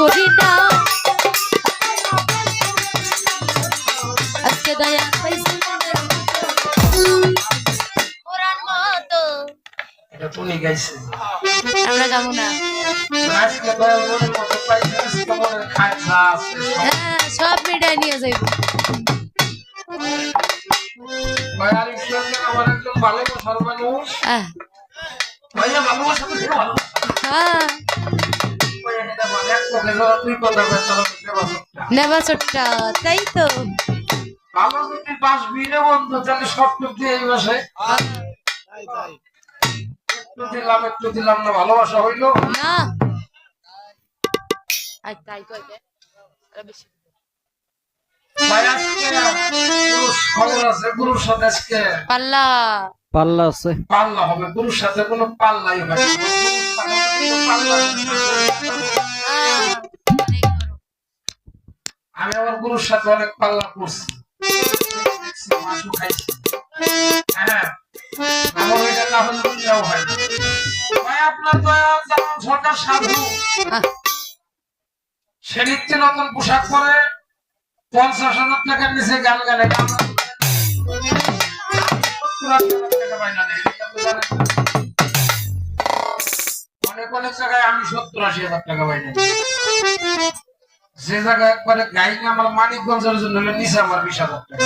করি না আজকে দয়া পাইছি ওরার মতো এটা তুমি গাইছে আমরা গাবো না আজকে দয়া মনের মতো পাইছে আজকে মনের খাঁচা আছে সব মিটাই নিয়ে যাইব ভাইয়ার সঙ্গে আমার একজন ভালোবাসার মানুষ ভাইয়া ভালোবাসা তো ভালো হ্যাঁ নেবা ছোট্টা তাই তো ভালো যদি বাস ভিড়ে বন্ধু তাহলে সব দিয়ে এই মাসে একটু দিলাম না ভালোবাসা হইলো না তাই কইতে বেশি ভাই আজকে পুরুষ খবর আছে গুরুর সাথে আজকে পাল্লা পাল্লা আছে পাল্লা হবে গুরুর সাথে কোনো পাল্লাই হবে আমি আমার গুরুর সাথে অনেক পাল্লা করছি মাছও খাইছি হ্যাঁ আমার এটা না হলে দেওয়া হয় ভাই আপনার দয়া জানান সরকার সাধু সে নিত্য নতুন পোশাক পরে 50,000 টাকার নিচে গান গানে অনেক অনেক জায়গায় আমি 70-80,000 টাকা পাই না যে জায়গায় একবারে গাইলে আমার মানিকগঞ্জের জন্য নিচে আমার 20,000 টাকা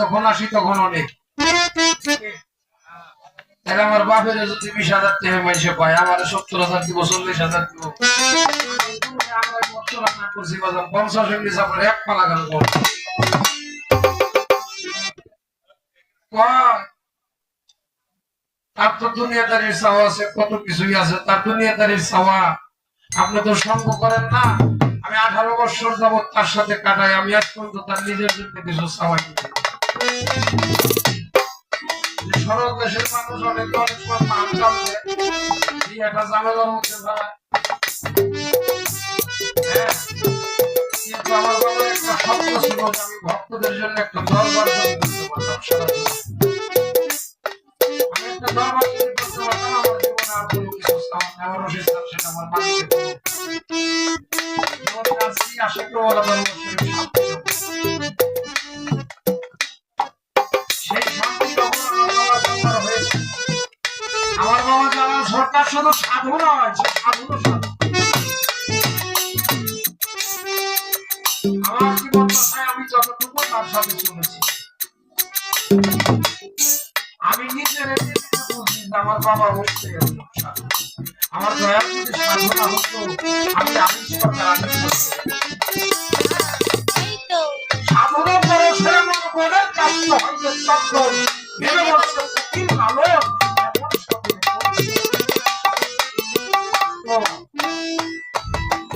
যখন আসি তখন অনেক তাহলে আমার বাপের যদি 20,000 টাকা মাইসে পায় আমার 70,000 দিব 40,000 দিব রান্না করছি বাজার 50 নিচে আমার এক পালা গান করবো তার তো দুনিয়াদারির চাওয়া আছে কত কিছুই আছে তার দুনিয়াদারির চাওয়া আপনি তো সঙ্গ করেন না আমি 18 বছর যাবত তার সাথে কাটাই আমি আজ পর্যন্ত তার নিজের জন্য কিছু চাওয়াই সরল দেশের মানুষ অনেক অনেক মান জানবে একটা ঝামেলার মধ্যে ফেলায় কিন্তু আমার বাবার একটা স্বপ্ন ছিল আমি ভক্তদের জন্য একটা দরবার তৈরি করতে পারতাম সারা আমি একটা দরবার তৈরি করতে পারতাম আমার জীবনে আর কোনো কিছু আমার রশিদ স্যার সেটা আমার মালিকের আশা করে বলা সেই শান্তি যখন হয়েছে আমার বাবা জানাল সরকার শুধু সাধু নয় সাধু আমার জীবন দশায় আমি যতটুকু তার সাথে চলেছি আমি নিজের বুঝি আমার বাবা হচ্ছে আমার দয়া যদি সাধনা হতো আমি আবিষ্কার সাধনা করে সে আমার মনের কাছে হয়তো চক্র ভেবে বলছে কি ভালো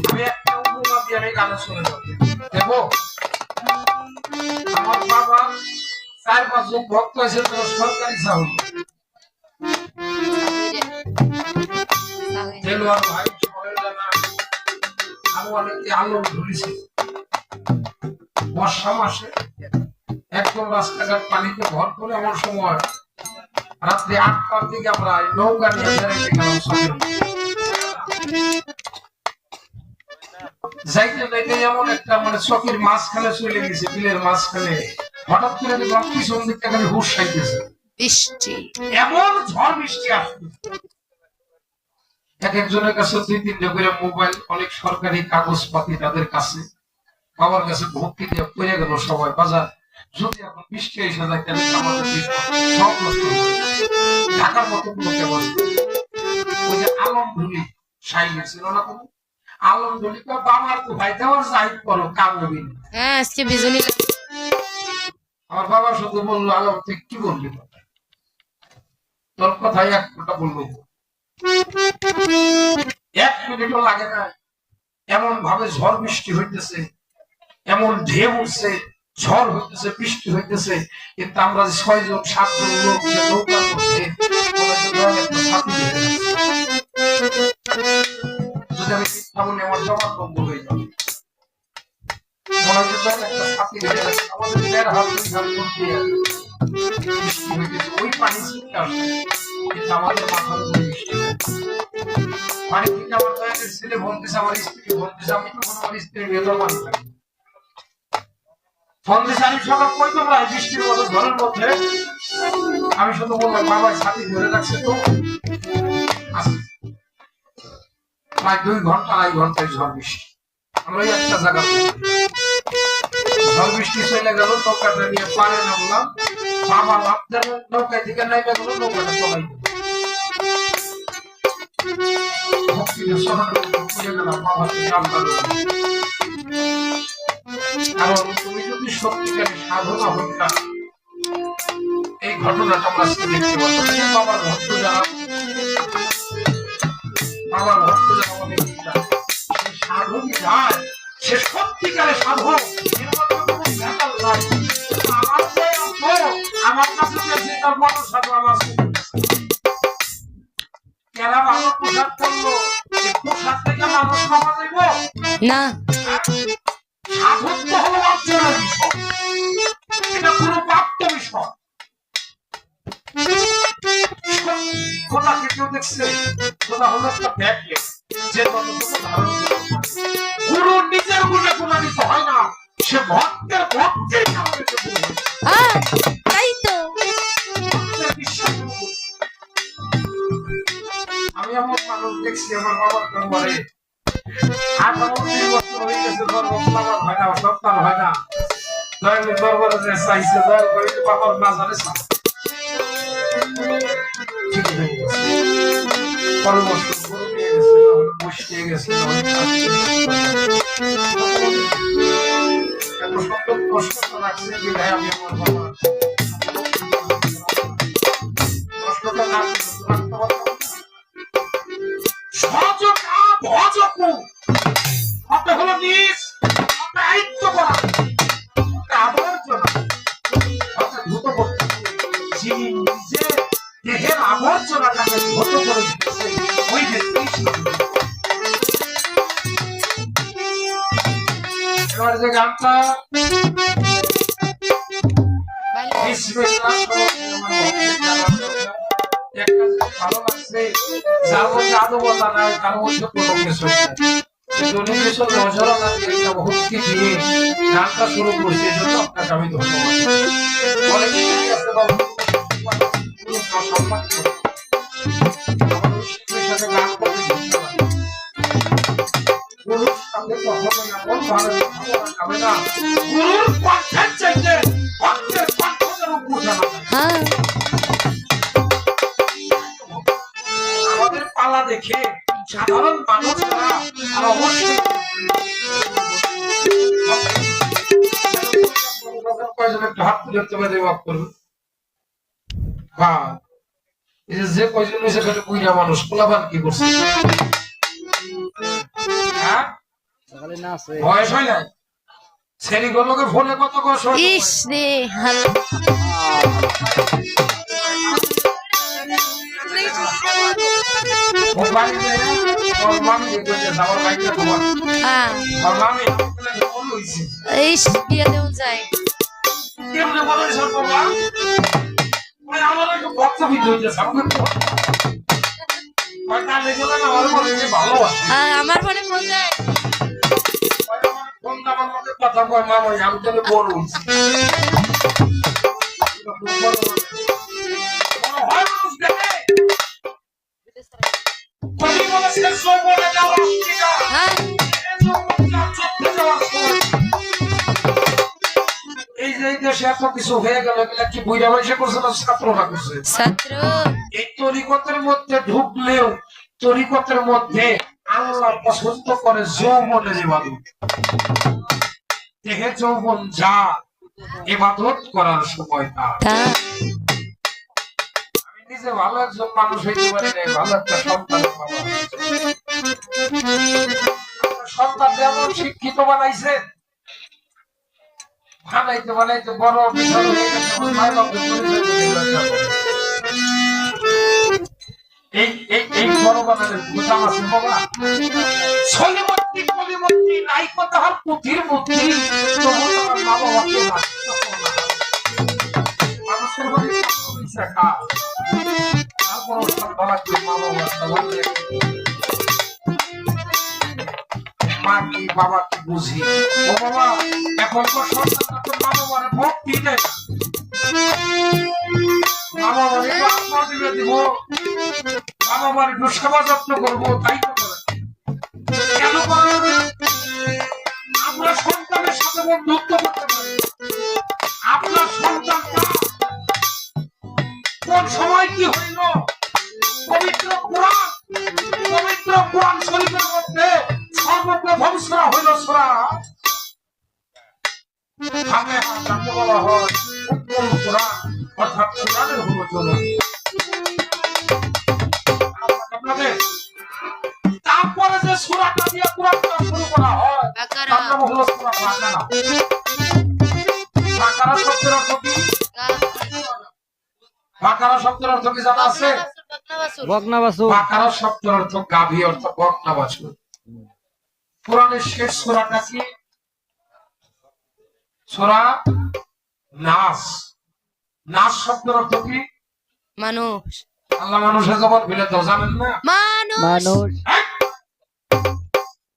আমি একটা উপমা দিয়ে আমি গানে শুনে যাবো দেখো আমার বাবা 4-5 জন ভক্ত আছে সরকারি চাউল দেলোয়ার ভাই আরো অনেকে আলো ধরেছে বর্ষা মাসে একদম রাস্তাঘাট পানিতে ভর করে আমার সময় রাত্রি 8টার দিকে আমরা নৌকা নিয়ে বেড়াইতে গেলাম সকালে যাইতে যাইতে এমন একটা মানে চকের মাঝখানে চলে গেছে বিলের মাঝখানে হঠাৎ করে দেখলাম পিছন দিক থেকে হুশ খাইতেছে বৃষ্টি এমন ঝড় বৃষ্টি আসছে এক একজনের কাছে 2-3টা করে মোবাইল অনেক সরকারি কাগজপাতি তাদের কাছে বাবার কাছে ভক্তি দিয়ে পড়ে গেল সবাই বাজার যদি এখন বৃষ্টি এসে যায় তাহলে আমাদের সব নষ্ট ঢাকার মতো লোকে বসে ওই যে আলমধুলি সাইলে ছিল না কোনো আলমধুলি তো বাবার তো ভাই দেওয়ার জাহিদ করো কাম নবী হ্যাঁ আজকে বিজনি আমার বাবা শুধু বললো আলম তুই কি বললি তোর কথাই এক কথা বললো 1 মিনিটও লাগে না এমন ভাবে ঝড় বৃষ্টি হইতেছে এমন ঢেউ উঠছে ঝড় হইতেছে বৃষ্টি হইতেছে কিন্তু আমরা 6 জন 7 জন লোক যে নৌকার মধ্যে যদি আমি চিন্তা বলি আমার জমা বন্ধ হয়ে যাবে মনে হচ্ছে একটা সাথী আমাদের 1.5 হাত 2 হাত দিয়ে বৃষ্টি হইতেছে ওই পানি ছিটকে আসছে কিন্তু আমাদের মাথার উপরে বৃষ্টি বাড়ি থেকে আমার দয়ালের ছেলে ফোন দিছে, আমার স্ত্রী ফোন দিছে, আমি তখন আমার স্ত্রীর বেতন মানি না। ফোন দিছে আমি সকাল কই তোমরা বৃষ্টির মতো ঝড়ের মধ্যে? আমি শুধু বললাম বাবা ছাতি ধরে রাখছে তো। প্রায় 2 ঘন্টা 2.5 ঘন্টায় ঝড় বৃষ্টি। আমরা একটা জায়গা ঝড় বৃষ্টি চলে গেল, নৌকাটা নিয়ে পারে নামলাম। বাবা লাফদের নৌকায় থেকে নাইবে গেল, নৌকাটা চলাই গেল। কারণ তুমি যদি সত্যিকারের সাধনা হইতা, এই ঘটনাটা আমরা আজকে দেখতে পাচ্ছি। বাবার ভক্ত যারা, বাবার ভক্ত যারা আমাদের সাধক যায়, সে সত্যিকারের সাধক। আমার কাছে তার বড় সাধু আমার কেরা ভালো পোশাক করলো, পোশাক থেকে মানুষ পাওয়া যাইব না। সাধত্ব হলো অর্জনের বিষয়, এটা কোনো প্রাপ্ত বিষয়। খোদাকে কেউ দেখছে? খোদা হলো একটা ব্যাগকে যে ততটুকু ধারণ করতে পারে। গুরু নিজের গুণে গুণান্বিত হয় না, সে ভক্তের ভক্তির কারণে তাই তো। আমি এমন মানুষ দেখছি, আমার বাবার দরবারে 18-20 বছর হয়ে গেছে, দরবার হয় না, সন্তান হয় না। দয়ালের দরবারে যে চাইছে, দয়াল করে বাবার না জানে পরামর্শ করে নিয়ে গেছে, বসিয়ে গেছে। এত সুন্দর প্রশ্ন রাখছে যে ভাই আমি আমার বাবা প্রশ্নটা না রাখতে পারতাম। সহযোগা ভজকু আপনি হলো নিজ দায়িত্ব করা আবর্জনা ধুত করতে, যিনি নিজে দেহের আবর্জনাটাকে ধুত করে দিতেছে ওই ব্যক্তি। এবার যে গানটা ভালো লাগছে, যার মধ্যে আদবতা নাই, তার মধ্যে কোনো কিছু ভক্তি দিয়ে গানটা শুরু করছে, এই জন্য আপনাকে আমি ধন্যবাদ। অনেক সাথে গান করতে গুরুর সামনে কখনো এমন ভালো যাবে না, গুরুর কণ্ঠের চাইতে ভক্তের কণ্ঠের উপর জানা যায়। আমাদের পালা দেখে সাধারণ মানুষরা আর অবশ্যই হাত তুলে তোমায় দেওয়া করবে। যে কয়জন হয়েছে বুঝা মানুষ পোলাপান কি করছে, বয়স হয় নাই ছেলেগুলোকে ফোনে কত কষ্ট। ইস রে বিয়ে দেওয়া যায়। আমার মনে মনে কথা কয় মামা আমি তাহলে বলুন এই যে দেশে এত কিছু হয়ে গেল, এগুলা কি বুইরা বয়সে করছে না ছাত্ররা করছে? ছাত্র এই তরিকতের মধ্যে ঢুকলেও তরিকতের মধ্যে আল্লাহ পছন্দ করে যৌবনের ইবাদত। দেহে যৌবন যা, ইবাদত করার সময় না। আমি নিজে ভালো একজন মানুষ হইতে পারি না, ভালো একটা সন্তান বাবা। সন্তান যেমন শিক্ষিত বানাইছে, বানাইতে বানাইতে বড় বিষয় হয়ে গেছে। এই বড় বানানোর বোঝা আছে বাবা। ছলিমূর্তি কলিমূর্তি নাই কথা পুঁথির মূর্তি, তবু তোমার মা বাবাকে মানুষের বাড়ি শেখা, তারপর মা বাবা বাবাকে বুঝি। ও বাবা, এখনকার সন্তানরা তো মা বাবার ভক্তি দেয় না। মা বাবার একটু আত্মা দিবে দিব, মা বাবার একটু সেবা যত্ন করবো, তাই তো করে। কেন করে না? আমরা সন্তানের সাথে বন্ধুত্ব করতে পারি। আপনার সন্তানটা কোন সময় কি হইল, পবিত্র কোরআন শরীফের মধ্যে সর্বপ্রথম সূরা হইল সূরা ফাতিহা, যাকে বলা হয় উম্মুল কোরআন, অর্থাৎ কোরআনের অনুচরণ। তারপরে যে সূরাটা দিয়ে কোরআনটা শুরু করা হয় তার নাম হলো সূরা বাকারা। বাকারা শব্দের অর্থ কি? বাকারা শব্দের অর্থ কি জানা আছে? বকনা বাছুর। বাকারা শব্দের অর্থ গাভী, অর্থ বকনা বাছুর। কোরআনের শেষ সূরাটা কি? সূরা নাস। নাস শব্দের অর্থ কি? মানুষ। আল্লাহ মানুষের জবান ফেলে তো জানেন না? মানুষ।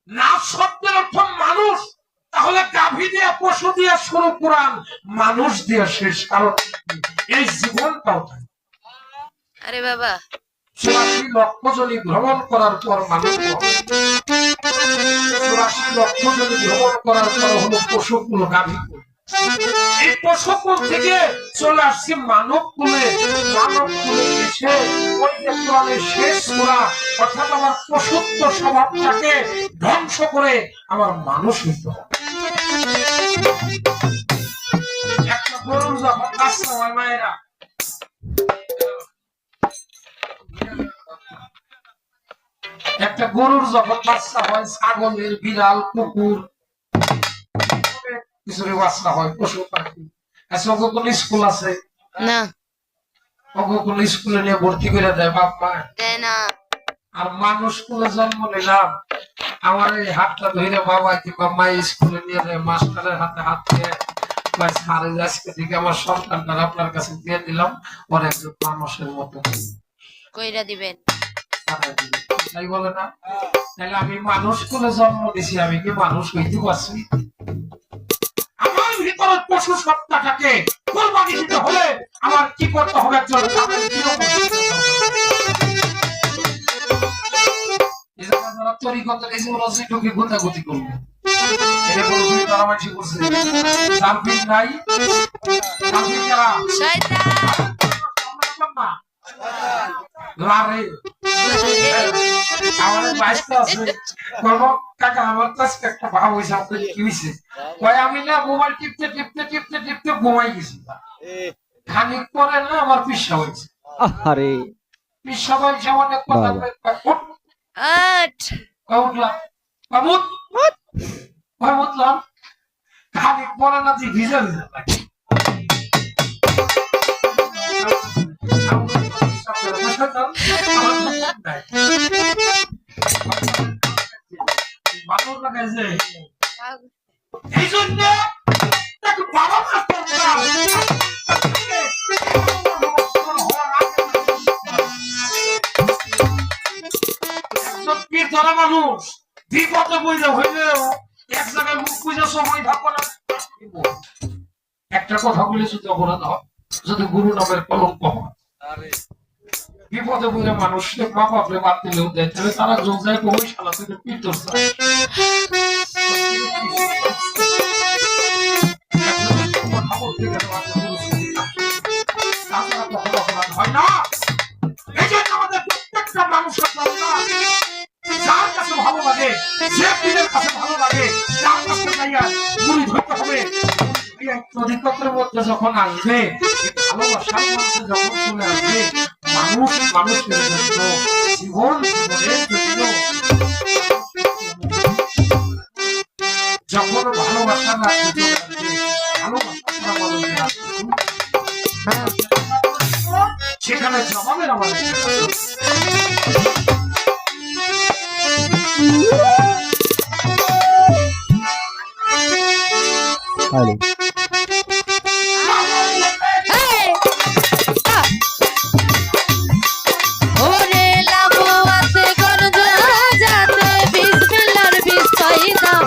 নাস শব্দের অর্থ মানুষ। তাহলে গাভী দিয়ে, পশু দিয়ে শুরু কোরআন, মানুষ দিয়ে শেষ। কারণ এই জীবনটাও তাই। আরে বাবা, 84 লক্ষ জনি ভ্রমণ করার পর মানুষ হবে। 84 লক্ষ জনি ভ্রমণ করার পর হলো পশুকুল, গাভীকুল। এই পশুকুল থেকে চলে আসছে মানব কুলে। মানব কুলে এসে ওই যে কোরআনের শেষ সূরা, অর্থাৎ আমার পশুত্ব স্বভাবটাকে ধ্বংস করে আমার মানুষ হইতে হবে। একটা গরুর যখন বাচ্চা হয়, মায়েরা একটা গরুর যখন বাচ্চা হয়, ছাগলের, বিড়াল, কুকুর, কিছু বাচ্চা হয়, পশু পাখি। আচ্ছা, ওকে কোন স্কুল আছে না, ওকে কোন স্কুলে নিয়ে ভর্তি করে দেয় বাপ মা? দেয় না। আর মানুষ স্কুলে জন্ম নিলাম, আমার এই হাতটা ধরে বাবা কিংবা মা স্কুলে নিয়ে যায়, মাস্টারের হাতে হাত দিয়ে সারে আজকে থেকে আমার সন্তানটা আপনার কাছে দিয়ে দিলাম, ওর একজন মানুষের মতো কইরা দিবেন। তাই বলে না? তাহলে আমি মানুষ কোলে জন্ম দিছি, আমি কি মানুষ হইতে পারছি? আমার ভিতরে পশু সত্তাটাকে কোরবানি দিতে হলে আমার কি করতে হবে? একজন তরিকত এসে ওরা সেটাকে গোতাগুতি করবে। এটা বলছি তারা মানসি করছে। তারপর নাই, তারপর যারা শয়তান লারে আমাদের বাইশটা আছে। বলবো কাকা, আমার কাছে একটা ভাব হয়েছে, আপনার কি হয়েছে? আমি না মোবাইল টিপতে টিপতে টিপতে টিপতে ঘুমাই গেছি। খানিক পরে না আমার পিসা হয়েছে। আরে পিসা হয়েছে অনেক কথা উঠলাম, উঠলাম, খানিক পরে না যে ভিজে ভিজে লাগে। এই জন্য বাবা ধরা মানুষ বিপদে বুঝে হইলেও এক জায়গায় মুখ বুঝে সময় থাকবো না। একটা কথা বলে যদি অপরাধ হয়, যদি গুরু নামের কলঙ্ক হয়, বিপদে বুঝে মানুষ মা বাপরে বাদ দিলেও দেয়, তাহলে তারা যোগ যায় ওই শালা থেকে পিতর হয় না। এই জন্য আমাদের প্রত্যেকটা মানুষের যার কাছে ভালো লাগে, যে পীরের কাছে ভালো লাগে, যার কাছে যাইয়া গুলি ধরতে হবে। অধিকত্রের মধ্যে যখন আসবে, ভালোবাসার মধ্যে যখন চলে আসবে, মানুষ মানুষের জন্য, জীবন জীবনের জন্য, যখন ভালোবাসা না সেখানে জবাবের আমাদের ওরে লাবো আছে গরজা যাতে বিসমিল্লাহর বিসমিল্লাহ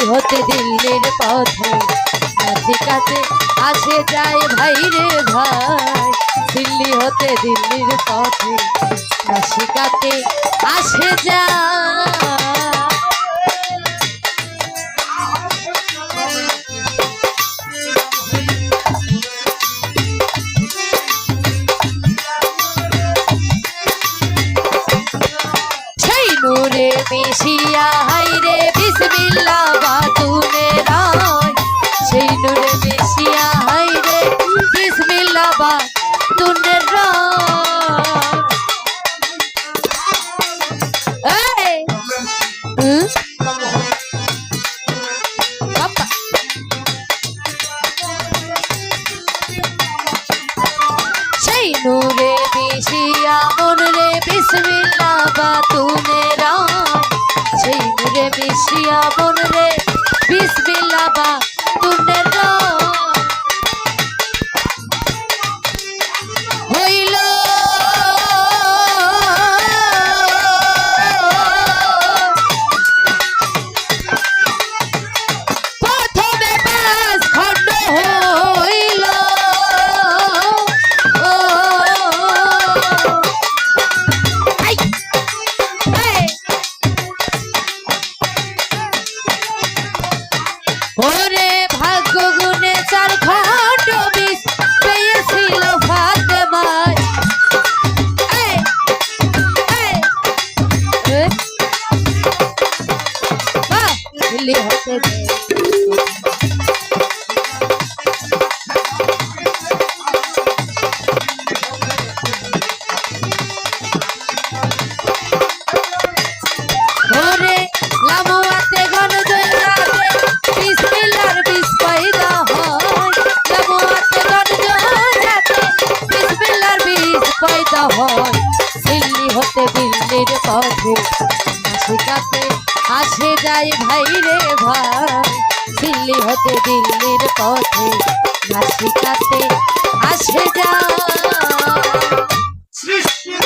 হতে দিল্লির পথে নাসিকাতে আসে যায় ভাই রে ভাই, দিল্লি হতে দিল্লির পথে নাসিকাতে আসে যায়। সেই নূরে মিশিয়া হাই রে বিসমিল্লাহ বাতুনে রায়, সেই নূরে মিশিয়া হাই রে বিসমিল্লাহ বাতুনে রায়। বাবা সেই নূরে মিশিয়া মন রে বিসমিল্লাহ বাতুনে রায়, সেই নূরে মিশিয়া মন রে বিসমিল্লাহ বাতুনে রায়। হইল প্রথমে পাঁচ খণ্ড হইল, ওরে ভাগ্য গুণে চার খণ্ড বিষ পেয়েছিল ফাতেমায়। দিল্লি হতে ওরে লামুয়াতে ঘন জয়রাতে বিসমিল্লাহর বিষ পয়দা হয়, লামুয়াতে ঘন জয়রাতে বিসমিল্লাহর বিষ পয়দা হয়। দিল্লি হতে দিল্লির পথে নাসিকাতে আসে যায় ভাই রে ভাই, দিল্লি হতে দিল্লির পথে নাসিকাতে আসে যায়। সৃষ্টির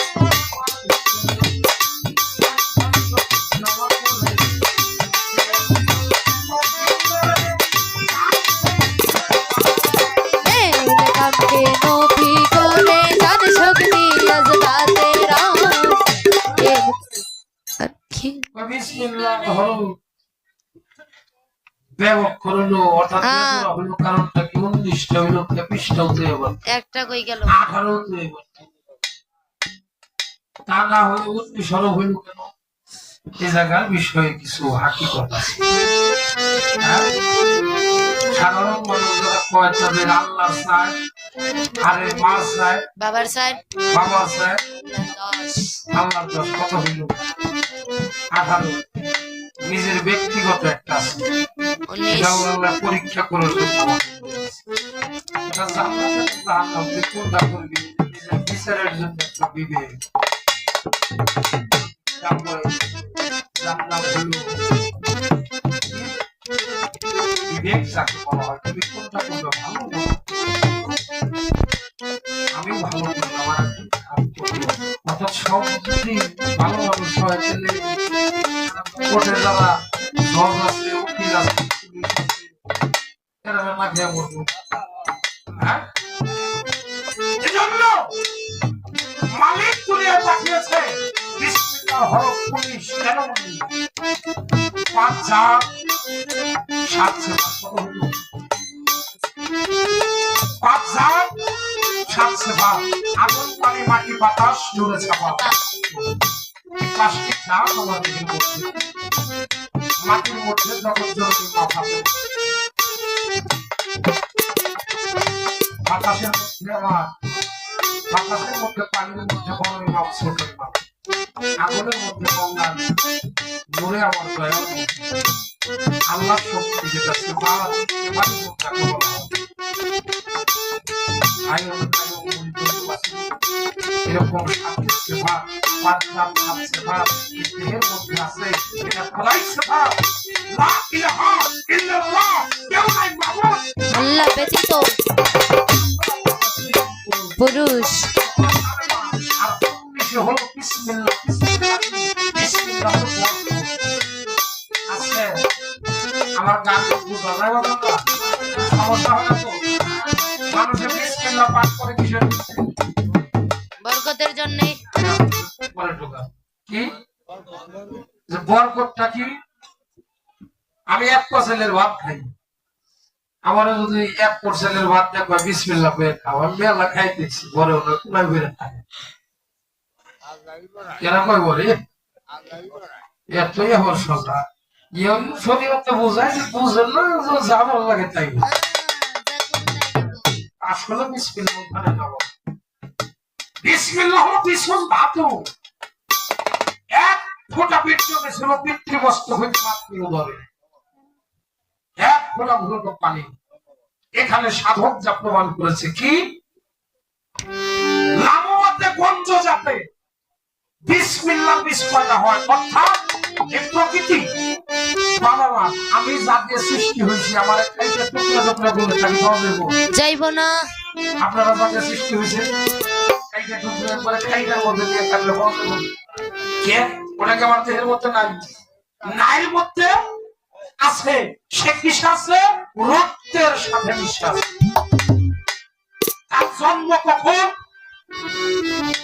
কামকে নবী করে জান শক্তি আজগাতে রাম। বিসমিল্লাহ হলো ব্যাপক হলো, অর্থাৎ হলো কারণটা কি 19টা হইল, পৃষ্ঠা হতে এবার একটা কই গেল 18 হতে এবার, তা না হলে 19 হইল কেন? এই জায়গার বিষয়ে কিছু হাকিকত আছে। সাধারণ মানুষ যারা কয় তাদের আল্লাহ চায়, আরে মা চায়, বাবার সাইড বাবা চায়, 10 আল্লাহ 10 কত হইল? 18। নিজের ব্যক্তিগত একটা আছে, 19 আল্লাহ পরীক্ষা করে এটা জান্নাতের জাহান্নাম তুই কোনটা করবি, নিজের বিচারের জন্য একটা বিবেক। তারপরে জান্নাত হলো বিবেক যাকে বলা হয়, তুমি কোনটা করবে, ভালো না আমিও ভালো করলাম আর একটু খারাপ করলাম, অর্থাৎ সব যদি ভালো মানুষ হয় তাহলে কোর্টে যারা জজ আছে, উকিল আছে, পুলিশ আছে, এরা না খেয়ে মরবো। হ্যাঁ, এজন্য মালিক দুনিয়া পাঠিয়েছে বিসমিল্লাহ হরফ 19 কেন বলি? 5 জাত 7 সেবা কত হলো? 5 জাত 7 সেবা, আগুন পানি মাটি বাতাস জুড়ে ছাপা। এই 5টি জাত আমাদের মধ্যে, মাটির মধ্যে জগৎ জননী মাথা, বাতাসের মধ্যে আমার, বাতাসের মধ্যে পানির মধ্যে বড় ইমাম ছোট ইমাম, আগুনের মধ্যে গঙ্গা, নূরে আমার দয়া, আল্লাহ শক্তি যেটা সেবা, সেবারই মধ্যে বলা হয়। এরকম সেবা, 5 জাত 7 সেবা দেহের মধ্যে আছে, এটা খোদাই সেবা। লা ইলাহা ইল্লাল্লাহ, কেউ নাই মাবুদ আল্লাহ ব্যতীত পুরুষ। আর 19 হলো বিসমিল্লাহ, বিসমিল্লাহ, বিসমিল্লাহ আছে। আমার গান বুঝা যায় বাবা না সমস্যা হয় না তো মানুষের বিসমিল্লাহ পাঠ করে কিসের বরকতের জন্য পরে ঢোকা কি যে বরকতটা কি আমি এক পছন্দের ভাত খাই আমার যদি এক পছন্দের ভাত দেখবা বিসমিল্লাহ করে খাও আমি মেলা খাইতেছি বড় হলো কোনায় বেড়ে খাই কেন কই বলে এতই আমার সন্তা শরীরতে বোঝায় যে বুঝেন না যা ভালো লাগে তাই আসলে বিসমিল্লাহ ওখানে যাবো বিসমিল্লাহ হলো ভীষণ ধাতু এক ফোঁটা বীর্য গেছিল পিতৃবস্তু হইতে মাতৃ উদরে এক ফোঁটা ভূত পানি এখানে সাধক যা প্রমাণ করেছে কি লামতে গঞ্জ যাতে বিসমিল্লাহ বিস্ফোরণ হয় অর্থাৎ এই প্রকৃতি বাবা মা আমি যা দিয়ে সৃষ্টি হয়েছি আমার একটা টুকরা টুকরা বলে থাকি যাইব না আপনারা যা দিয়ে সৃষ্টি হয়েছে খাইটা টুকরা করে খাইটার মধ্যে দিয়ে কাটলে বলতে কে ওটাকে আমার দেহের মধ্যে নাই নাইর মধ্যে আছে সে কিসে আছে রক্তের সাথে বিশ্বাস তার জন্ম কখন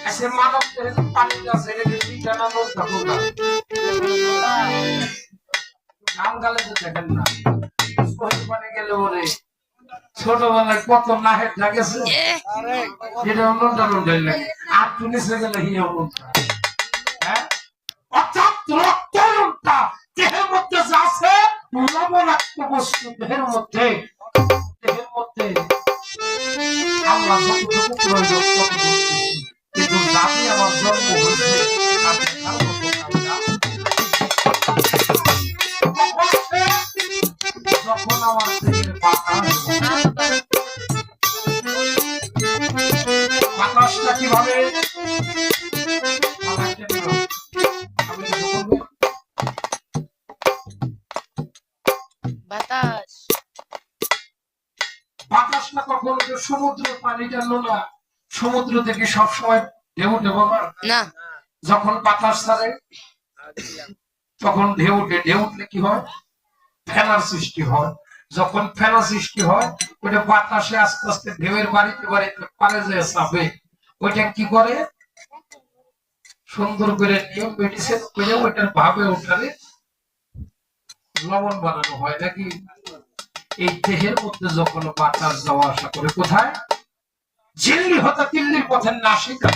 এসে মানব দেহে পানি আছে এটা দুইটা না বলতে হবে নাম গালে তো দেখেন না পানি গেলে ওরে ছোটবেলায় কত নাহের লাগেছে এটা অন্যটা লুটাই লাগে আর পুলিশে গেলে হিয়া বলতে হ্যাঁ অর্থাৎ রক্তটা দেহের মধ্যে আছে লবণাক্ত বস্তু দেহের মধ্যে আল্লাহ যতটুকু প্রয়োজন ততটুকু কিন্তু যাতে আমার জন্ম হয়েছে যখন আমার দেহের বাতাসটা কিভাবে বাতাস বাতাসটা কখনো সমুদ্রের পানিটা নোনা সমুদ্র থেকে সবসময় ঢেউ উঠে বাবা না যখন বাতাস ছাড়ে তখন ঢেউ উঠে ঢেউ উঠলে কি হয় ফেনার সৃষ্টি হয় যখন ফেনা সৃষ্টি হয় ওইটা বাতাসে আস্তে আস্তে ঢেউয়ের বাড়িতে বাড়িতে পারে যে চাপে ওইটা কি করে সুন্দর করে নিয়ম মেডিসিন করে ওইটার ভাবে ওঠালে লবণ বানানো হয় নাকি এই দেহের মধ্যে যখন বাতাস যাওয়া আসা করে কোথায় ঝিল্লি হতে দিল্লির পথে নাসিকা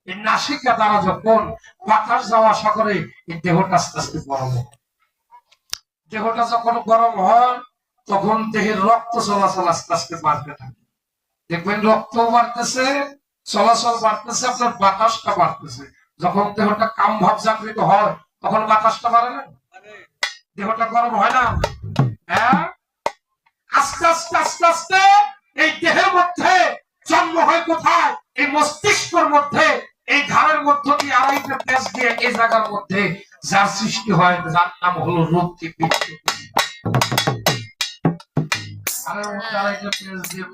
এই নাসিকা দ্বারা যখন বাতাস যাওয়া আসা করে এই দেহটা আস্তে আস্তে গরম হয় দেহটা যখন গরম হয় তখন দেহের রক্ত চলাচল আস্তে আস্তে বাড়তে থাকে দেখবেন রক্ত বাড়তেছে চলাচল বাড়তেছে আপনার বাতাসটা বাড়তেছে যখন দেহটা কাম ভাব জাগৃত হয় তখন বাতাসটা বাড়ে না দেহটা গরম হয় না হ্যাঁ আস্তে আস্তে আস্তে আস্তে এই দেহের মধ্যে জন্ম হয় কোথায় এই মস্তিষ্কের মধ্যে এই ঘাড়ের মধ্য দিয়ে আড়াইটা পেঁচ দিয়ে এই জায়গার মধ্যে যার সৃষ্টি হয় যার নাম হলো রক্তি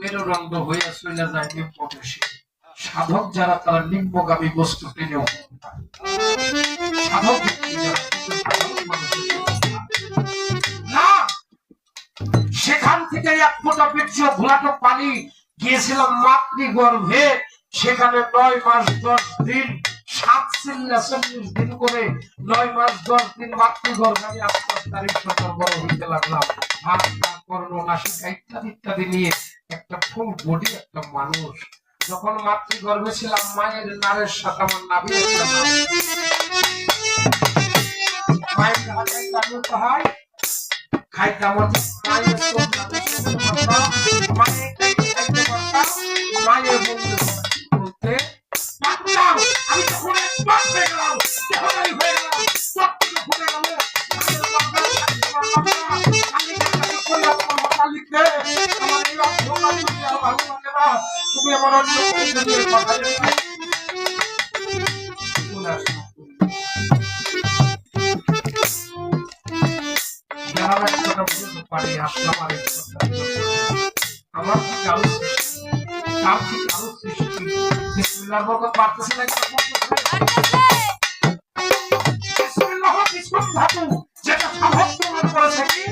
মেরুদণ্ড হয়ে চলে যায় নিম্নদেশে সাধক যারা তারা নিম্নগামী বস্তু টেনেও সাধক না সেখান থেকে এক ফোঁটা বীর্য ঘোলাটো পানি গিয়েছিলাম মাতৃগর্ভে সেখানে 9 মাস 10 দিন 740 দিন করে 9 মাস 10 দিন মাতৃগর্ভে আমি আস্তে আস্তে তারিখ সরকার বড় হইতে লাগলাম হাত পা কর্ণ নাসিকা ইত্যাদি ইত্যাদি নিয়ে একটা ফুল বডি একটা মানুষ যখন মাতৃগর্ভে ছিলাম মায়ের নারের সাথে আমার নাভি মায়ের হাতে আমি পাহাই খাইতাম মায়ের মায়ের বলতে পারতাম আমি যখন একবার হয়ে গেলাম দেহদারি হয়ে গেলাম সব কিছু ভুলে গেল তুমি আমার অন্য কথা পারি আসলাম আমার কারো সৃষ্টি বিসমিল্লাহর বরকত বাড়তেছে না বিসমিল্লাহ বিসমিল্লাহ ধাতু যেটা সাধক প্রমাণ করেছে কি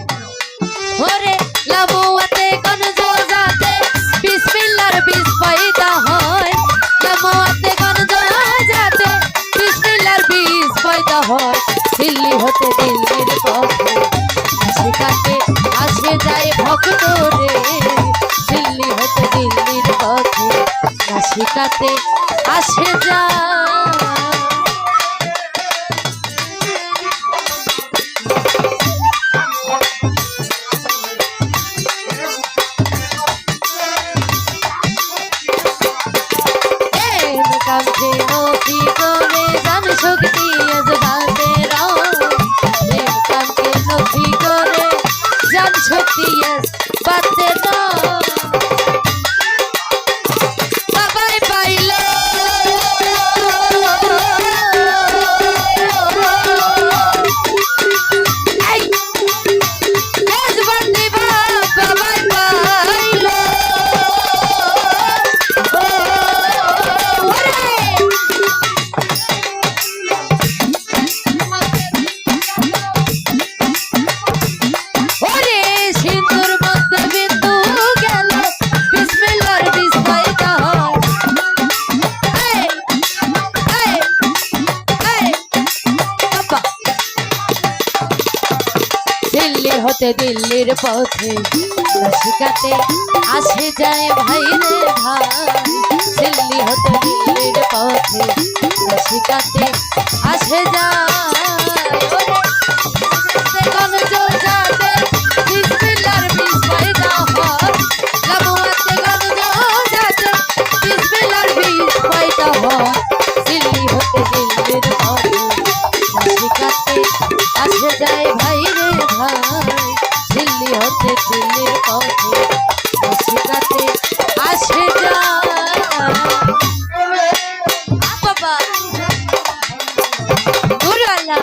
শিখাতে আসে যা কাঁধে নথি করে জান শক্তি আজগাতে প্রেম কাঁধে নথি করে জান শক্তি আজগাতে বাবাই পাইল বাবাই পাইল হতে দিল্লির পথে শিখাতে আসে যায় ভাই রে ভাই দিল্লি হতে দিল্লির পথে শিখাতে আসে যায় দিল্লি হতে দিল্লির পথে শিখাতে আসে যায় ভাই রে ভাই দিল্লি হতে দিল্লির পথে শিখাতে আসে যায় বাবা গুরুআল্লাহ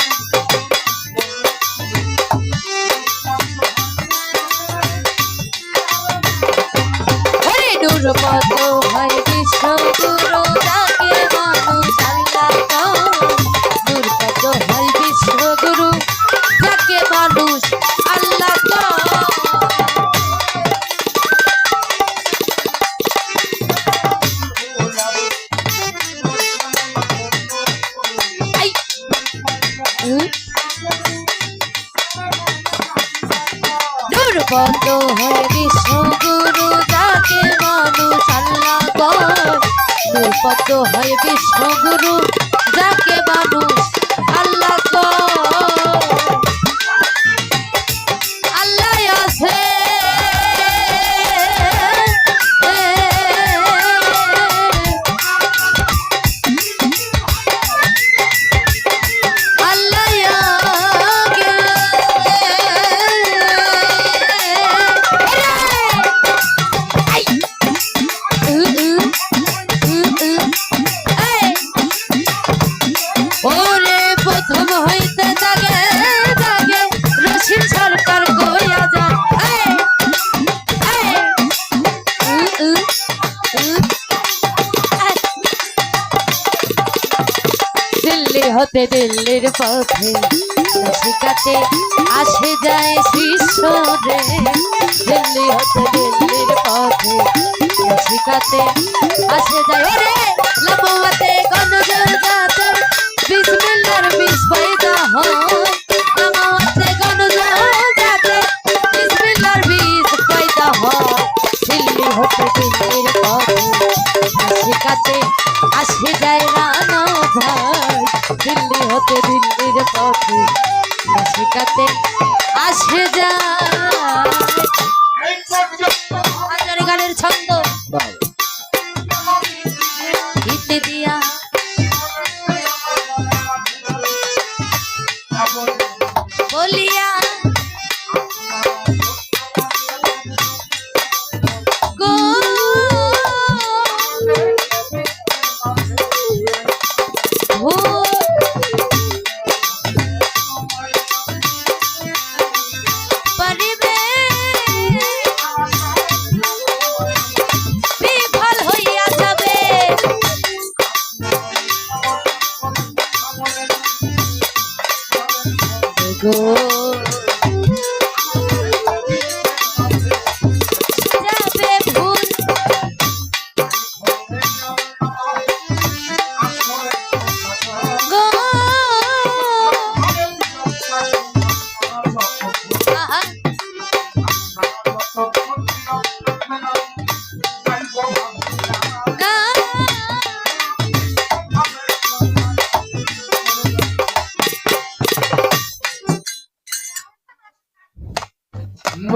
হরে নূর মত হয় বিশ্বগুরু যাকে মানুষ আল্লাহ নূর মত হয় বিশ্বগুরু যাকে মানুষ আল্লাহ দুর্বন্ধ হয়ে বিশ্বগুরু যাকে মানুষ আল্লাহ দুর্বন্ধ হয়ে বিশ্বগুরু যাকে মানুষ আল্লাহ আল্লাহ আছে হতে দিল্লির পথে শিখাতে আসে যায় শিষ্য রে দিল্লি হতে দিল্লির পথে শিখাতে আসে যায় ওরে লবুয়াতে গনজল যাতে বিসমিল্লাহর বিস পয়দা হয় লবুয়াতে গনজল যাতে বিসমিল্লাহর বিস পয়দা হয় দিল্লি হতে দিল্লির পথে শিখাতে আসে যায় রানা ভাই দিল্লি হতে দিল্লির পথে শিখাতে আসে যায় গানের ছন্দ ইতে দিয়া বলিয়া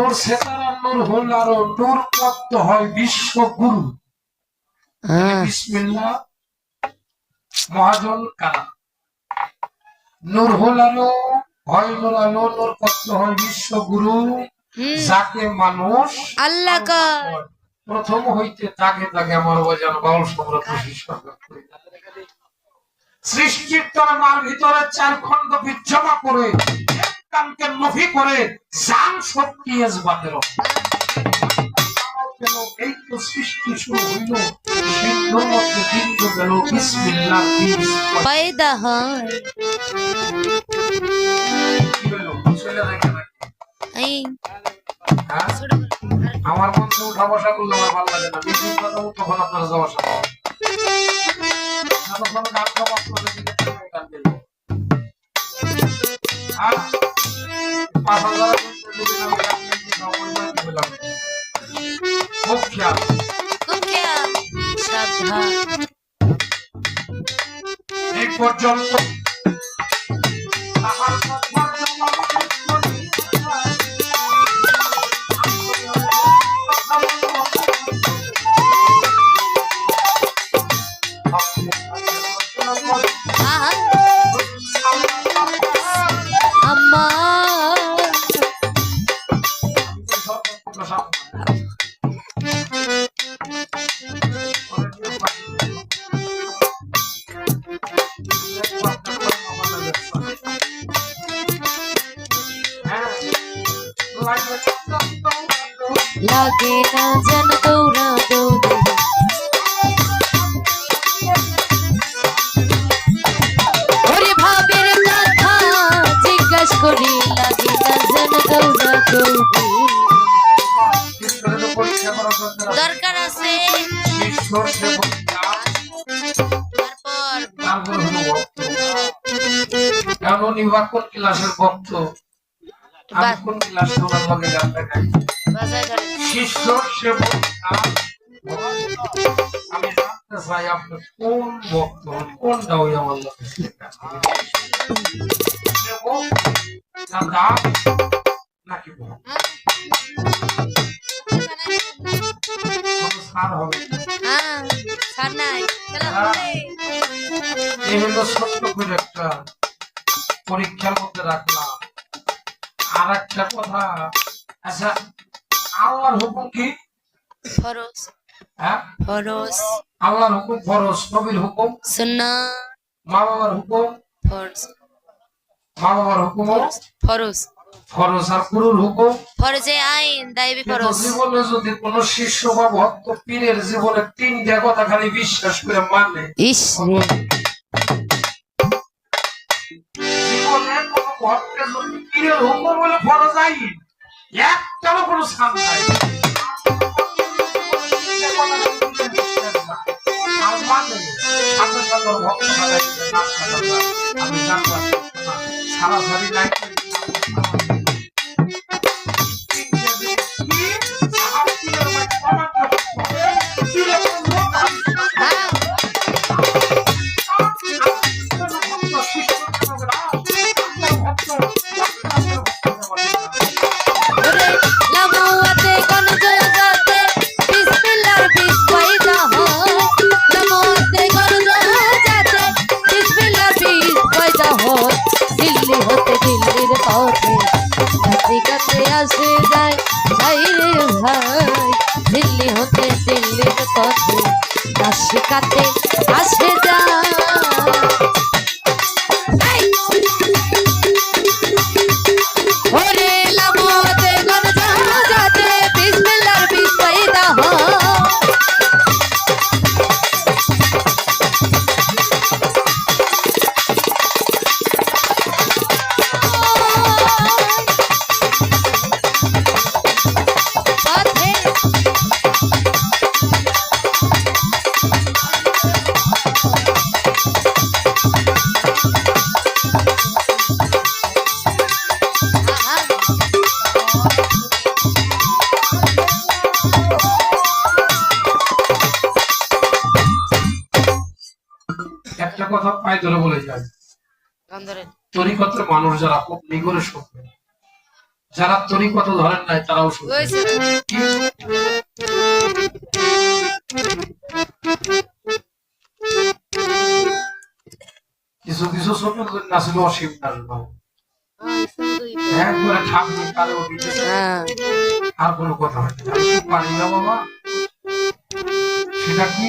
নূর সেতারা নূর হল আরো নূর প্রাপ্ত হয় বিশ্বগুরু। বিসমিল্লাহ মহাজন কারা নূর হল আলো হয় নূর আলো নূর প্রাপ্ত হয় বিশ্বগুরু, যাকে মানুষ আল্লাহ কয় প্রথম হইতে তাকে তাকে আমার বাজান বাউল সম্রাট সরকার সৃষ্টির তরমার ভিতরে চার খণ্ড বিজমা করে কানকে নফি করে জান শক্তি ইসবাতের এই তো সৃষ্টি শুরু হইল সিন্ধুর মধ্যে বিন্দু গেল বিসমিল্লাহ পয়দা হয় কি হলো চলে দেখে নাকি এই হ্যাঁ? আমার মধ্যে উঠা বসা করলে আমার ভালো লাগে না, বিদ্যুৎ কথা তখন আপনারা যাওয়া আসা তখন গান গাওয়া আপনাদের দিকে গান গেল আর ৫,০০০ খুব খেয়াল খুব খেয়াল শ্রদ্ধা এই পর্যন্ত তাহার কথা আহা আম্মা লাগে না যেন দৌড়া দৌড়ি ওরে ভাবের কথা জিজ্ঞাসা করি লাগে না যেন দৌড়া দৌড়ি দরকার আছে তারপর কোন ক্লাসের ভক্ত আমি কোন ক্লাস ওনার লগে গানটা গাই বাজায় ধরে শিষ্য সেবক আমি জানতে চাই আপনি কোন ভক্ত কোনটা ওই আমার লগে সেবক না দাস নাকি ভক্ত সার হবে হ্যাঁ ছাড় নাই খেলা এই হলো ছোট্ট করে একটা পরীক্ষার মধ্যে রাখলাম। আর একটা কথা, আচ্ছা আল্লাহর হুকুম কি? ফরজ হ্যাঁ ফরজ আল্লাহর হুকুম ফরজ, নবীর হুকুম সুন্নাহ মা বাবার হুকুম ফরজ মা বাবার হুকুম ফরজ ফরজ, আর গুরুর হুকুম ফরজে আইন দায়বি কিন্তু ফরজ জীবনে যদি কোন শিষ্য বা ভক্ত পীরের জীবনে তিনটা কথা খালি বিশ্বাস করে মানে ইস রে জীবনে কোন ভক্তের যদি পীরের হুকুম বলে ফরজ আইন একটারও কোনো স্থান নাই। আর মানে সাথে সাথে ভক্ত আমি জানলাম সারাসারি নাই লামুয়াতে কোন জায়গাতে বিসমিল্লাহর বিস পয়দা হয় লামুয়াতে কোন জায়গাতে বিসমিল্লাহর বিস পয়দা হয় দিল্লি হতে দিল্লির পথে নাসিকাতে আসে যায় বাইরে ভাই দিল্লি হতে দিল্লির পথে নাসিকাতে আসে যায় ওরে লামুয়াতে কোন জায়গাতে বিসমিল্লাহর বিস পয়দা হয় পথে একটা কথা পায়ে ধরে বলে যায়, গন্ধরে তরিকতের মানুষ যারা খুব নিগরে শোনে যারা তরিকত ধরেন নাই তারাও শুনবে। হয়েছে কি? কিছু কিছু ছোট নাচ ছিল অসীম নাচ বাবু, একবারে ঠাকুর কালে উঠেছে, হ্যাঁ আর কোনো কথা হয় না। আমি খুব পারি না বাবা, সেটা কি?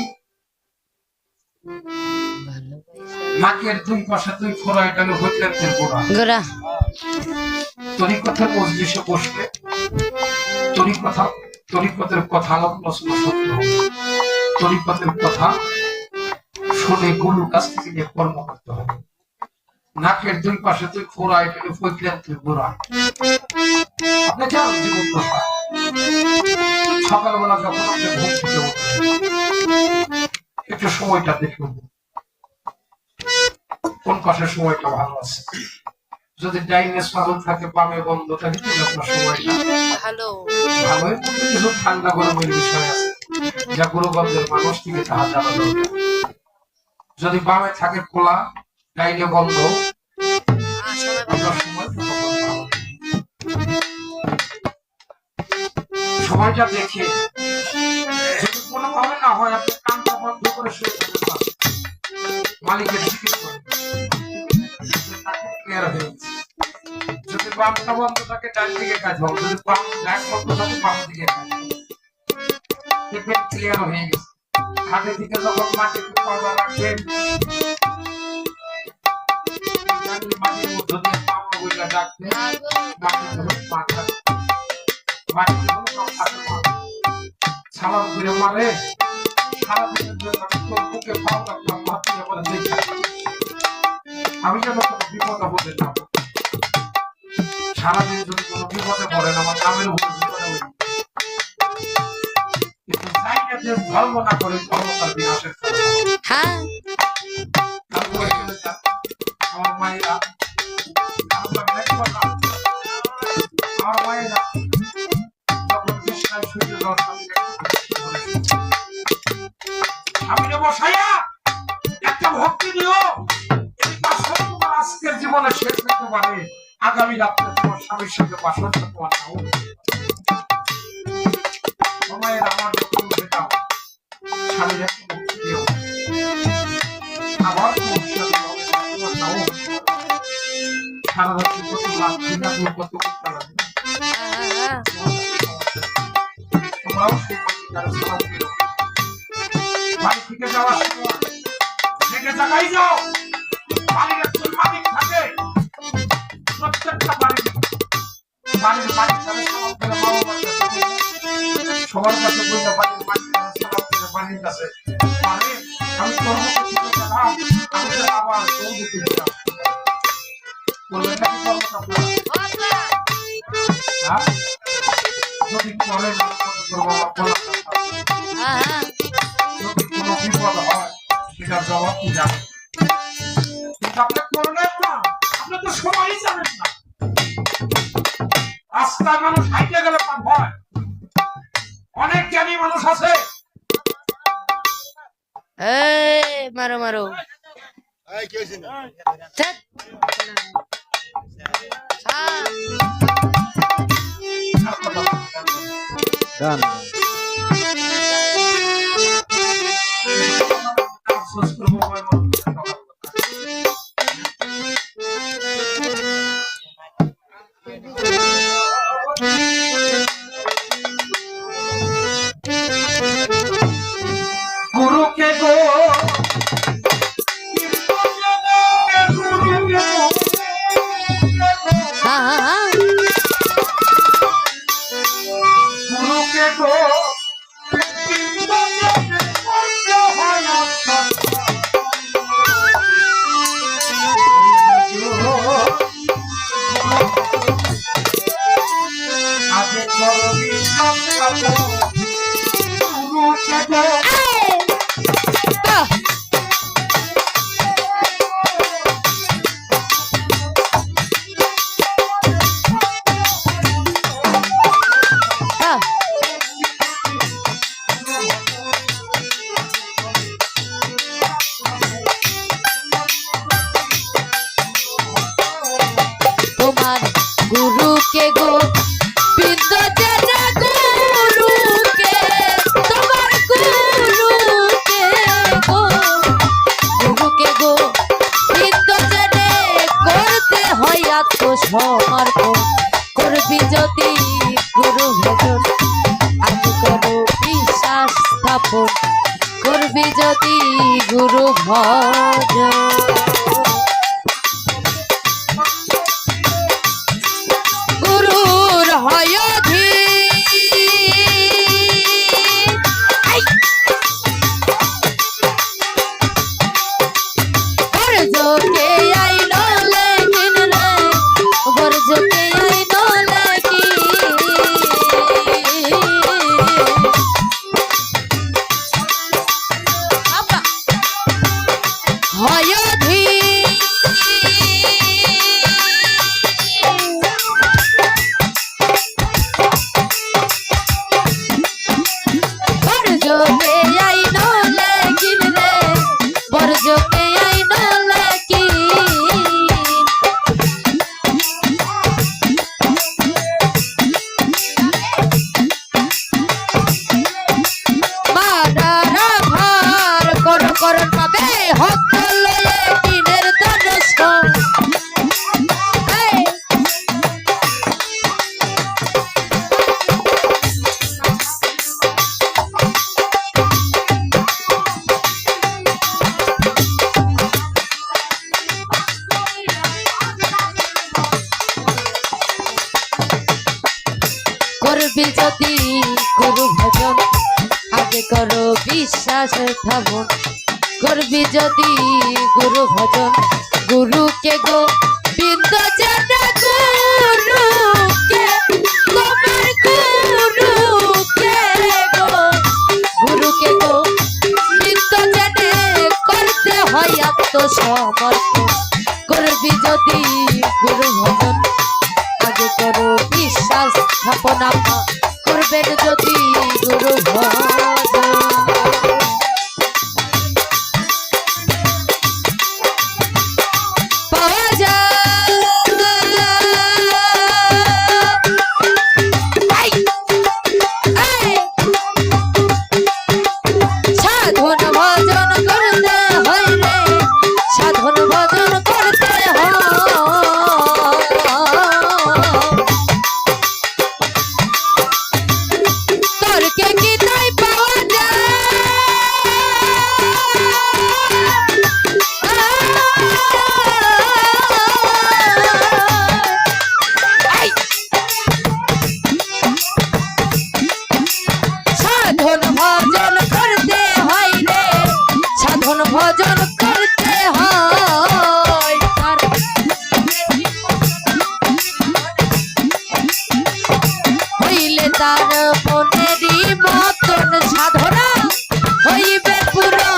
নাকের দুই পাশে দুই ফোড়া, এটা হলো হইতের ফোড়া। গোরা তরিকতের মজলিসে বসলে তরিকতের কথা আলোচনা সত্য হবে। তরিকতের কথা শুনে গুরুর কাছ থেকে নিয়ে কর্ম করতে হবে। নাকের দুই পাশে তুই ফোড়া, এটা হলো ফইকলেন তুই গোড়া। আপনি জানেন জীবন দশা, সকালবেলা যখন আপনি ঘুম থেকে উঠবেন একটু সময়টা দেখুন কোন পাশের সময়টা ভালো আছে। যদি ডাইনে সাধন থাকে, বামে বন্ধ থাকে, তাহলে আপনার সময়টা ভালো ভালো। এর মধ্যে কিছু ঠান্ডা গরমের বিষয় আছে যা গুরুগঞ্জের মানুষ থেকে তাহা জানা দরকার। যদি বামে থাকে খোলা, ডাইনে বন্ধ, আপনার সময় তখন ভালো। সময়টা দেখে যদি কোনোভাবে না হয়, আপনি কানটা বন্ধ করে শুয়ে থাকবেন, মালিকের জিজ্ঞেস করেন ক্লিয়ার হয়ে গেছে। যদি বামটা বন্ধ থাকে ডান দিকে কাজ হবে, যদি বাম ডান বন্ধ থাকে বাম দিকে কাজ হবে, দেখবেন ক্লিয়ার হয়ে গেছে। খাটের দিকে যখন মাটিতে পাওয়া রাখবেন, মাটির মধ্য দিয়ে পাওয়া বইলা ডাকবেন, মাটির যখন পা থাকে, মাটির যখন পা থাকে সালাম করে মারে, সারাদিনের জন্য তোর বুকে পাও রাখলাম, মাটি আমার দেখে আমি যেন কোনো বিপদ আপদে না পড়ি। সারাদিন যদি কোনো বিপদে পড়েন, আমার নামের উপর বিপদে পড়ি, কিন্তু চাইলে যে ধর্ম না করে ধর্ম তার বিনাশের কারণ। হ্যাঁ তারপরে চলে যান আমার মায়েরা, আমার মায়েরা যখন বিছানায় শুয়ে যাওয়ার সামনে বসাইয়া একটা ভক্তি দিও, এই বাসন তোমার আজকের জীবনে শেষ হতে পারে, আগামী রাত্রে তোমার স্বামীর সঙ্গে বাসনটা তোমার নাও। সময়ের আমার যখন উঠে যাও, স্বামীর একটা ভক্তি দিও, আবার তোমার সাথে তোমার নাও। সারা রাত্রি কত লাগছে না, কত করতে লাগে, তোমরাও সেই পত্রিকার সালাম দিও। বাড়ি থেকে যাওয়ার সময় থেকে জায়গায় যাও, বাড়ির একজন মালিক থাকে, প্রত্যেকটা বাড়ির মালিক সাথে সালাম করে বাবা মার কাছে, সবার কাছে বইটা বাড়ির মালিক সালাম করে বাড়ির কাছে, মানে আমি কর্মসূচি গেলাম, আমি তো আবার কর্মসূচি দিলাম, বলবেন নাকি কর্মটা হ্যাঁ যদি করেন করবো যদি কোনো বিপদ হয় সেটার জবাব কি জানেন, কিন্তু আপনি করলেন না, আপনি তো সময়ই জানেন না। রাস্তায় মানুষ হাইটে গেলে পাপ হয়, অনেক জ্ঞানী মানুষ আছে। মারো মারো ধ্যাৎ। গান আফসোস করবো গুরুকে গো, হ্যাঁ হ্যাঁ হ্যাঁ গুরুকে গো সমর্পণ করবি যদি গুরু ভজন আগে করো বিশ্বাস স্থাপন করবি যদি গুরু ভজন গুরুর হয় বর্জকে আইল লেকিন রে বর্জকে আইল লেকি হয় বর্জকে আইল লেকিন রে বর্জকে আইল লেকিন মারারা ভার কোন করন পাবে হক লয়ে কিনের ধনুষ করবি যদি গুরু ভজন আগে করো বিশ্বাস স্থাপন করবি যদি গুরু ভজন গুরুকে গো বিন্দ জানা গুরুকে তোমার গুরুকে গুরুকে গো বিন্দ জানে করতে হয় আত্মসমর্পণ করবি যদি গুরু ভজন আগে করো বিশ্বাস স্থাপনা করবেন যদি গুরু ভজন পাওয়া যায় সাধন ভজন করতে হয় রে সাধন ভজন করতে হয় তর্কে কি তাই পাওয়া যায় সাধন ভজন করতে হয় রে সাধন ভজন করতে হয় হইলে তার মনেরই মতন সাধনা হইবে পুরো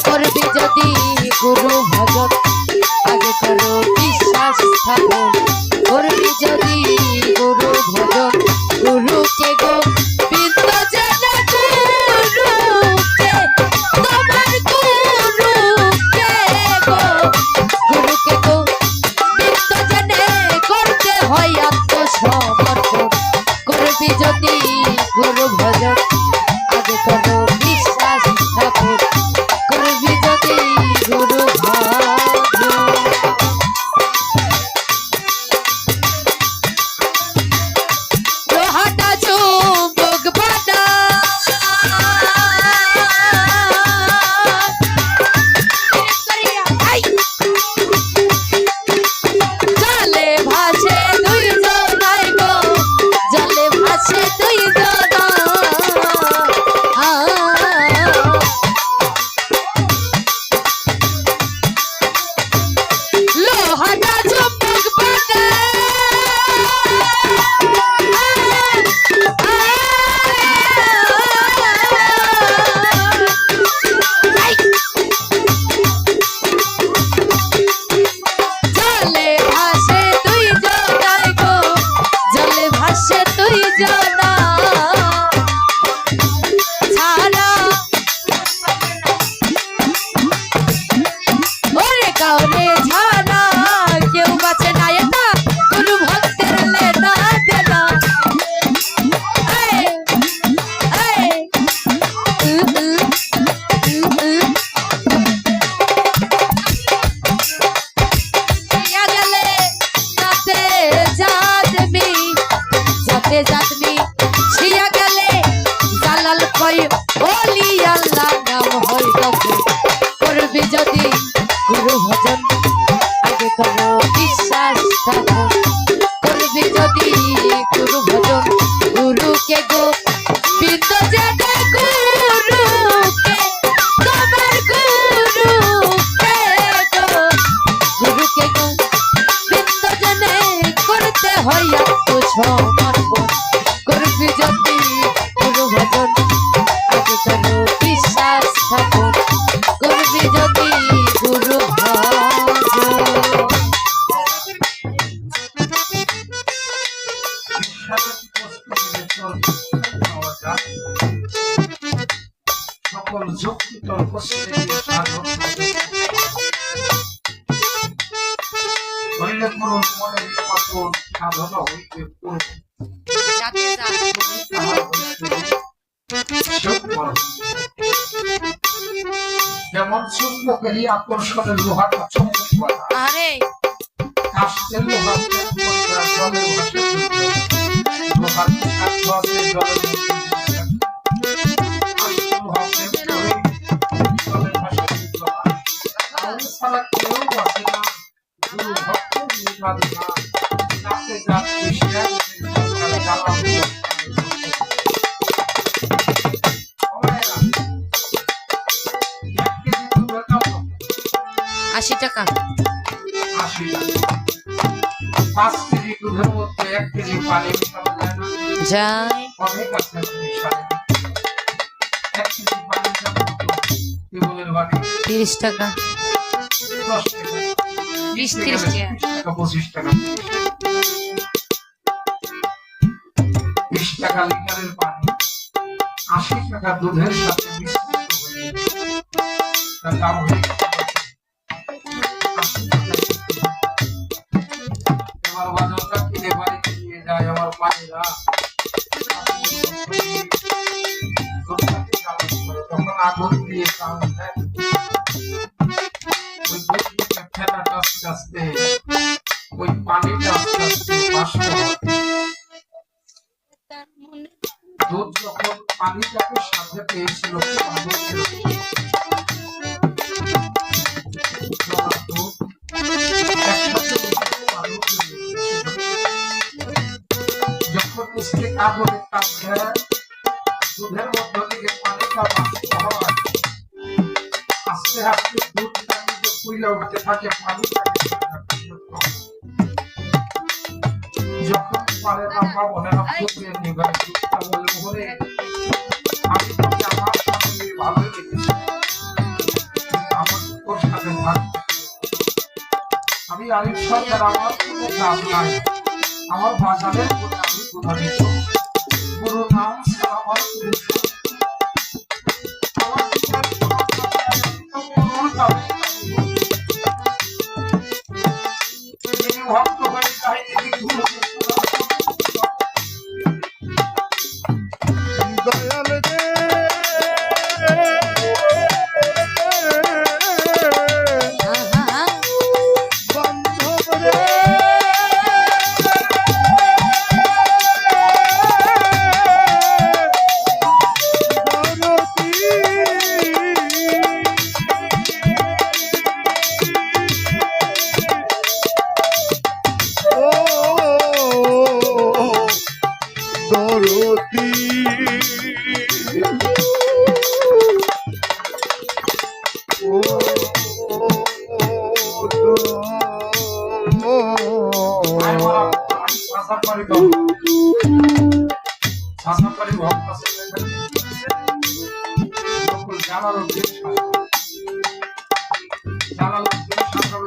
করবি যদি গুরু ভজন আগে করো বিশ্বাস স্থাপন করবি যদি গুরু ভজন গুরুকে গো বিন্দ জানা গুরুকে তোমার গুরুকে গো বিন্দ জানে করতে হয় আত্মসমর্পণ করবি যদি গুরু ভজন আগে করো বিশ্বাস স্থাপন করবি যদি গুরু ভজন লোহাটা চুম্বক বানা জলে ভাসে দুই জনাই গো জলে ভাসে দুই জনা হয় ওলি আল্লাহ নাম হয় তখন করবি যদি গুরু ভজন আগে করো বিশ্বাস থাকো করবি যদি গুরু ভজন গুরুকে গো বিন্দ জেনে গুরুকে তোমার গুরুকে গো গুরুকে গো বিন্দ জেনে করতে হয় আত্মসমর্পণ করবি যদি গুরু ভজন আগে করো বিশ্বাস থাকো করবি যদি গুরু ভজন সকল যুক্তি তর্ক ছেড়ে দিয়ে সাধন হইলে পুরুষ মনের মতন সাধন হইতে পূর্ণ যাতে যা তাহার হইতে সুখ বড়। যেমন চুম্বকেরই আকর্ষণের লোহাটা চুম্বক বলা, আরে কাষ্ঠের লোহা প্রেম করিয়া জলের ভাসে চলিবে। লোহার সাধ্য আছে জলের মধ্যে কাষ্ঠের লোহা প্রেম করে জলের ভাসে চলিবে না। আমি ছাড়া কেউ বাঁচে না, গুরু ভক্ত নির্বাদে না। যাতে যাতে শিয়া গেছে সরকার জ্বালা হইয়া। ওমেরা, 1 কেজি দুধের দাম কত? 80 টাকা 80 টাকা। 5 কেজি দুধের মধ্যে 1 কেজি পানি মিশানো যায় না? যায় অনেক আছে মিশানো। 1 কেজি পানির দাম কত? টিউবওয়েলের বাটি 30 টাকা 10 টাকা, 20 30 টাকা। টাকা 25 টাকা। 20 টাকা লিটারের পানি 80 টাকা দুধের সাথে মিশ্রিত হয়ে তার দাম হয়ে গেছে 80 টাকা। এবার বাজারটা কিনে বাড়িতে নিয়ে যায় আমার মায়েরা, তখন আগুন দিয়ে চাল দেয়। ওই দুধটা ফেনাটা আস্তে আস্তে, ওই পানিটা আস্তে আস্তে বাষ্প হয়। দুধ যখন পানিটাকে সাথে পেয়েছিল খুব আনন্দ ছিল। দুধ একসাথে মিশে খুব আনন্দ লেগেছিল। যখন মিষ্টি কাপড়ে কাপ দেয়, দুধের মধ্য থেকে পানিটা বাষ্প হয়। আস্তে আস্তে দুধটা কিন্তু ফুলে উঠতে থাকে, পানিটাকে যখন পারে না পাবো না ফুটিয়ে নিবে দুধটা বলে ওরে আমি তোকে আমার সাথে ভালোই লেগেছি, আমার তোর সাথে থাক। আমি আরিফ সরকার, আমার কোনো কাজ নাই, আমার বাজারের করে আমি প্রধানিত গুরু নাম ছাড়া আমার কোনো আমার পিতার কোনো কাজ নাই। যিনি ভক্ত হয়ে চাইতে গুরু দয়াল রে বান্ধব রে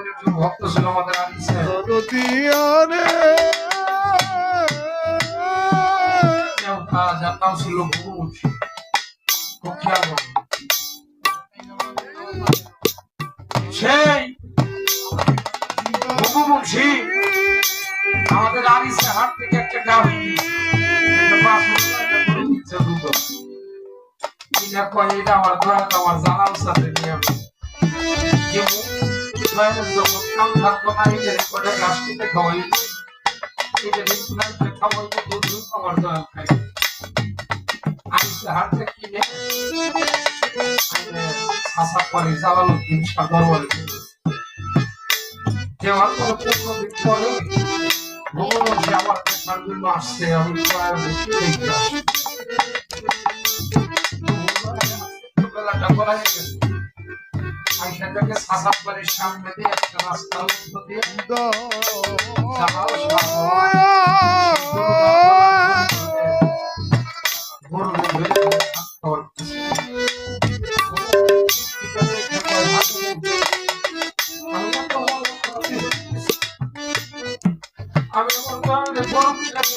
দরদি ভক্ত ছিল আমাদের আনিছে দরদিয়ারে যার নাম ছিল গুরুমুখী। খুব খেয়াল করো। সেই গুরুমুখী আমাদের আনিছে হাট থেকে একটা গাড়ি আমার দয়াল আমার জানাল সাথে নিয়ে আমি যখন কাম থাকবো না এই যে করে গাছটিতে খাওয়াই এই যে খাওয়াই দুধ আমার দয়াল খাই। আইসে আসছে হাট থেকে কিনে ছাসা করে জালালউদ্দিন শাহ দরবারে দেওয়ার পরে 15 দিন পরে ভগবান যে আমার দেখার জন্য আসছে আমি প্রায় দেখতে আসি বেলাটা করা গেছে আইসা থেকে সাসাব বাড়ির সামনে দিয়ে একটা রাস্তা উঠে দিয়ে জামাল গরু ধরে আমি গরম লাগে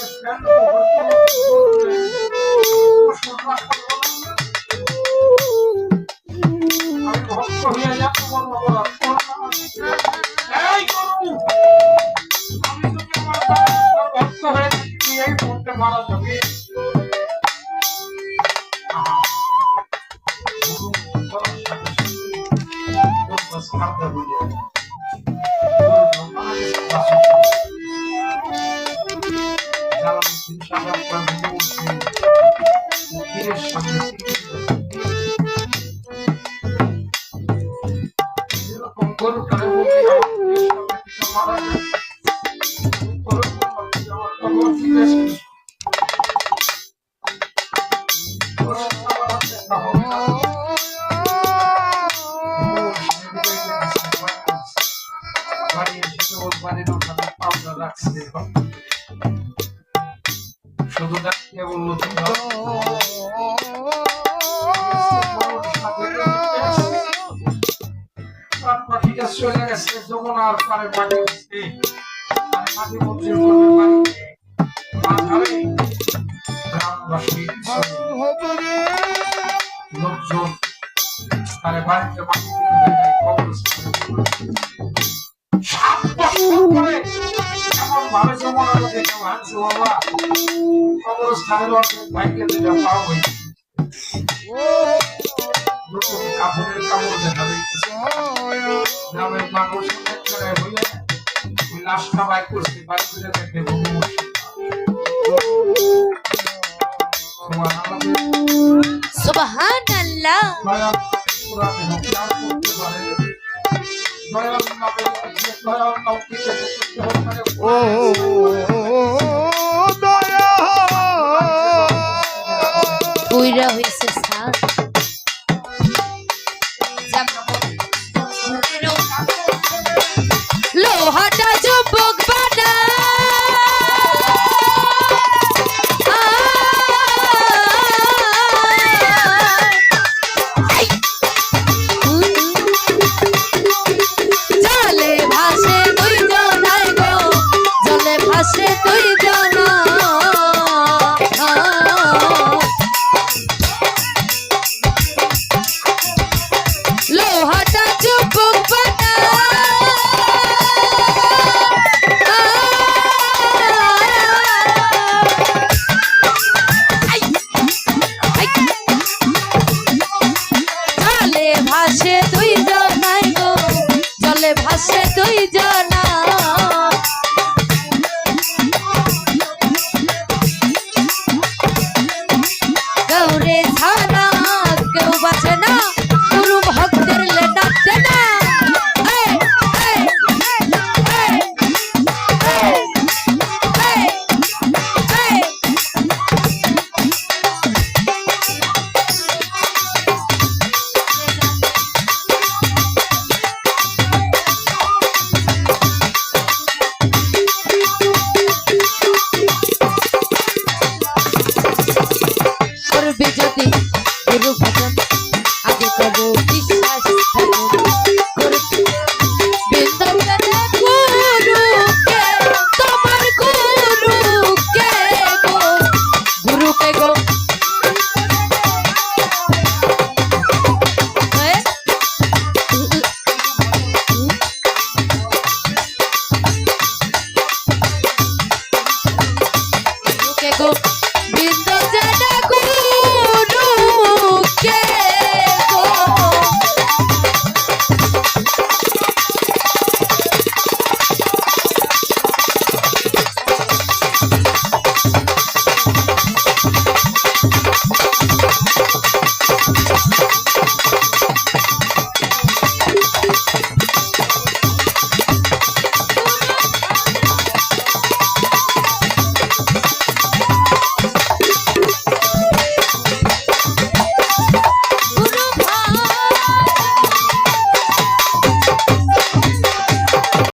আমি ভক্ত হয়ে যাবো বলবো এই গরু আমি যদি আমার ভক্ত হয়ে থাকি এই মুহূর্তে মারা যাবে শুধু ডাকিয়ে বললো পাখিটা চলে গেছে যমুনার পারে পানি মাটি মন্দির গ্রামবাসী লোকজন তারে বাড়িতে মাটি ভাবে যমুনা নদী ভাঙছে বাবা কবরস্থানের অর্ধেক ভাইকে দুইটা পাওয়া হয়েছে কাপড়ের কাপড় দেখা দিচ্ছে গ্রামের মানুষ হইলে ওই লাশটা বাইর করছে বাড়ি ফিরে দেখে সুবহানাল্লাহ ও দয়া কইরা হইছে স্যার লোহাটা যুবক বানা জলে ভাসে তুই জানাই গো জলে ভাসে তুই জানা লোহাটা যুবক বানা জলে ভাসে তুই জানাই গো জলে ভাসে তুই জানা গৌরে ছাড়া কেউ বাঁচে না গুরু ভক্তের লে নাচে না এই, এই, এই, এই, এই, এই। করবি যদি গুরু ভজন আগে করো